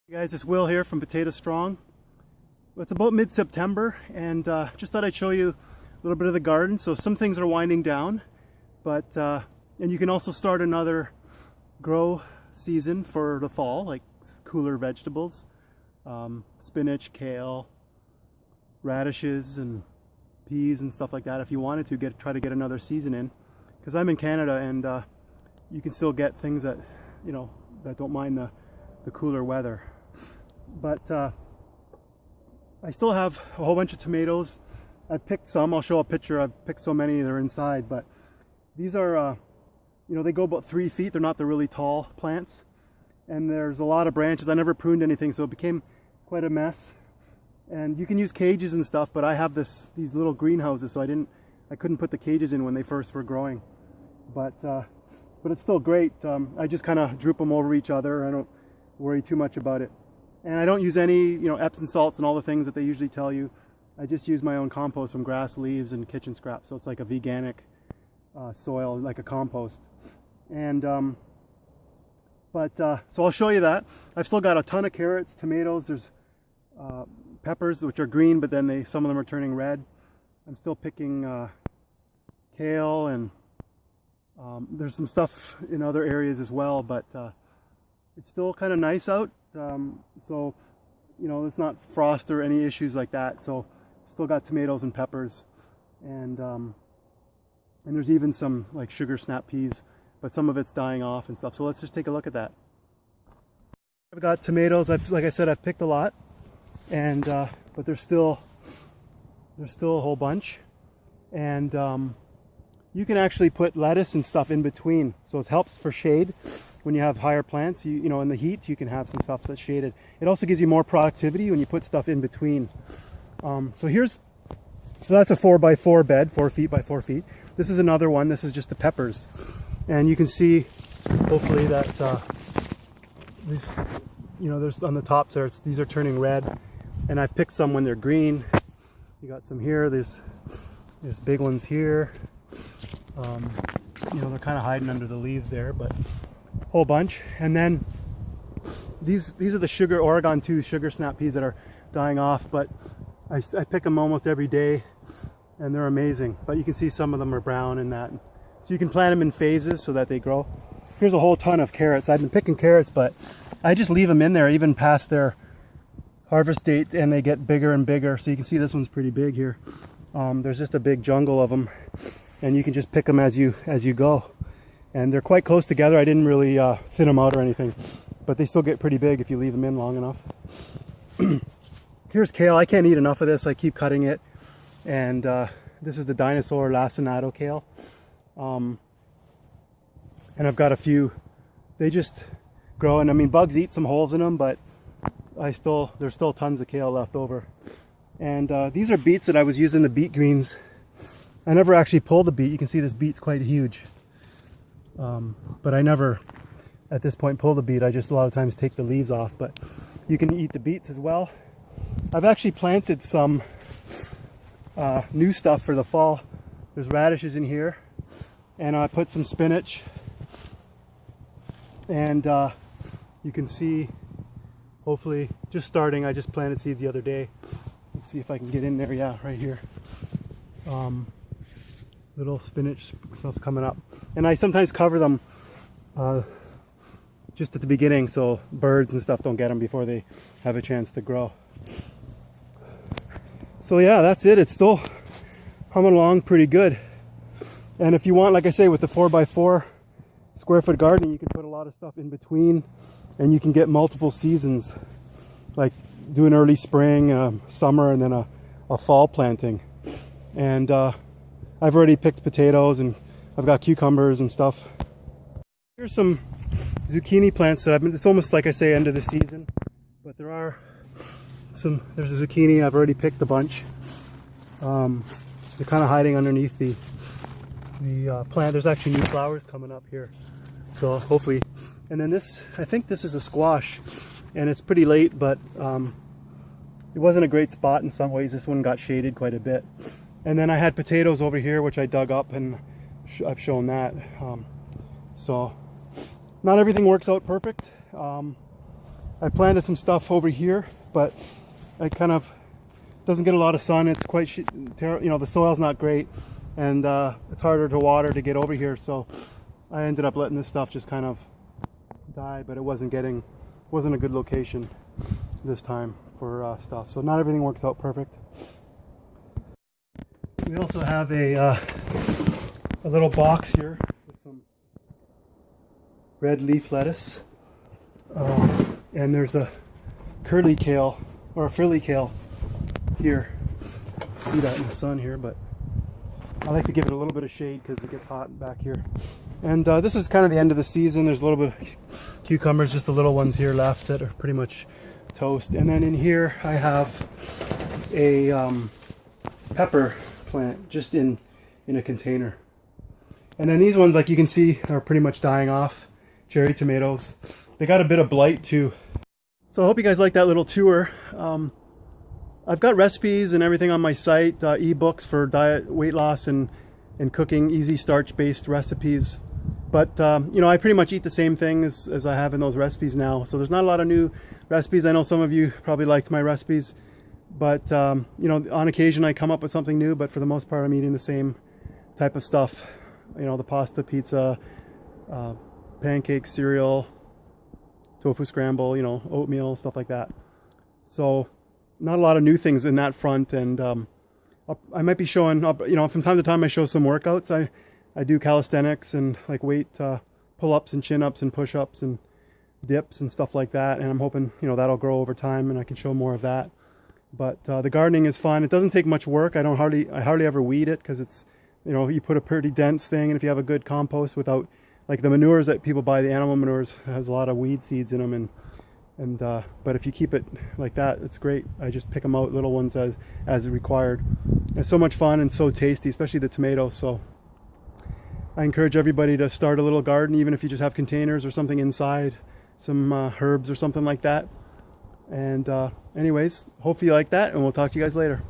Hey guys, it's Will here from Potato Strong. It's about mid-September, and just thought I'd show you a little bit of the garden. So some things are winding down, but and you can also start another grow season for the fall, like cooler vegetables, spinach, kale, radishes, and peas and stuff like that. If you wanted to try to get another season in, because I'm in Canada, and you can still get things that that don't mind the cooler weather. But I still have a whole bunch of tomatoes. I've picked some. I'll show a picture. I've picked so many they're inside, but these are they go about 3 feet. They're not the really tall plants, and there's a lot of branches. I never pruned anything, so it became quite a mess. And you can use cages and stuff, but I have these little greenhouses, so I couldn't put the cages in when they first were growing. But it's still great. I just kind of droop them over each other. I don't worry too much about it. And I don't use any, Epsom salts and all the things that they usually tell you. I just use my own compost from grass, leaves, and kitchen scraps. So it's like a veganic soil, like a compost. And so I'll show you that. I've still got a ton of carrots, tomatoes. There's peppers, which are green, but then some of them are turning red. I'm still picking kale, and there's some stuff in other areas as well, but it's still kind of nice out. So it's not frost or any issues like that. So still got tomatoes and peppers, and there's even some like sugar snap peas, but some of it's dying off and stuff. So let's just take a look at that. I've got tomatoes. Like I said, I've picked a lot, and but there's still a whole bunch, and you can actually put lettuce and stuff in between, so it helps for shade. When you have higher plants, in the heat, you can have some stuff that's shaded. It also gives you more productivity when you put stuff in between. So that's a 4x4 bed, 4 feet by 4 feet. This is another one. This is just the peppers, and you can see, hopefully, that these, there's on the tops there. These are turning red, and I've picked some when they're green. You got some here. There's big ones here. They're kind of hiding under the leaves there, but whole bunch. And then these are the Oregon 2 sugar snap peas that are dying off, but I pick them almost every day, and they're amazing. But you can see some of them are brown and that. So you can plant them in phases so that they grow. Here's a whole ton of carrots. I've been picking carrots, but I just leave them in there even past their harvest date, and they get bigger and bigger. So you can see this one's pretty big here. There's just a big jungle of them, and you can just pick them as you go. And they're quite close together. I didn't really thin them out or anything, but they still get pretty big if you leave them in long enough. Here's kale. I can't eat enough of this. I keep cutting it. And this is the dinosaur lacinato kale. And I've got a few. They just grow, and I mean, bugs eat some holes in them, but there's still tons of kale left over. And these are beets that I was using, the beet greens. I never actually pulled the beet. You can see this beet's quite huge. But I never, at this point, pull the beet. I just a lot of times take the leaves off, but you can eat the beets as well. I've actually planted some new stuff for the fall. There's radishes in here, and I put some spinach, and you can see, hopefully, just starting. I just planted seeds the other day. Let's see if I can get in there. Yeah, right here. Little spinach stuff coming up, and I sometimes cover them just at the beginning so birds and stuff don't get them before they have a chance to grow. So yeah, that's it. It's still humming along pretty good. And if you want, like I say, with the 4x4 square foot garden, you can put a lot of stuff in between, and you can get multiple seasons, like do an early spring, summer, and then a fall planting. And I've already picked potatoes, and I've got cucumbers and stuff. Here's some zucchini plants that it's almost like I say end of the season, but there's a zucchini. I've already picked a bunch. They're kind of hiding underneath the plant. There's actually new flowers coming up here, so hopefully. And then I think this is a squash, and it's pretty late, but it wasn't a great spot in some ways. This one got shaded quite a bit. And then I had potatoes over here, which I dug up, and I've shown that. So not everything works out perfect. I planted some stuff over here, but I kind of doesn't get a lot of sun. It's quite, you know, the soil's not great, and it's harder to water to get over here. So I ended up letting this stuff just kind of die, but it wasn't a good location this time for stuff. So not everything works out perfect. We also have a little box here with some red leaf lettuce, and there's a curly kale or a frilly kale here. See that in the sun here, but I like to give it a little bit of shade because it gets hot back here. And this is kind of the end of the season. There's a little bit of cucumbers, just the little ones here left that are pretty much toast. And then in here I have a pepper plant just in a container. And then these ones, like you can see, are pretty much dying off. Cherry tomatoes. They got a bit of blight too. So I hope you guys like that little tour. I've got recipes and everything on my site, ebooks for diet, weight loss, and cooking, easy starch-based recipes. But you know, I pretty much eat the same things as I have in those recipes now. So there's not a lot of new recipes. I know some of you probably liked my recipes, but you know, on occasion I come up with something new. But for the most part, I'm eating the same type of stuff. You know, the pasta, pizza, pancakes, cereal, tofu scramble, you know, oatmeal, stuff like that. So not a lot of new things in that front. And I might be showing up, you know, from time to time I show some workouts. I do calisthenics and like weight pull-ups and chin-ups and push-ups and dips and stuff like that. And I'm hoping, you know, that'll grow over time and I can show more of that. But the gardening is fun. It doesn't take much work. I hardly ever weed it because it's, you know, you put a pretty dense thing, and if you have a good compost without, like the manures that people buy, the animal manures, has a lot of weed seeds in them, but if you keep it like that, it's great. I just pick them out, little ones as required. It's so much fun and so tasty, especially the tomatoes. So I encourage everybody to start a little garden, even if you just have containers or something inside, some herbs or something like that. And anyways, hopefully you like that, and we'll talk to you guys later.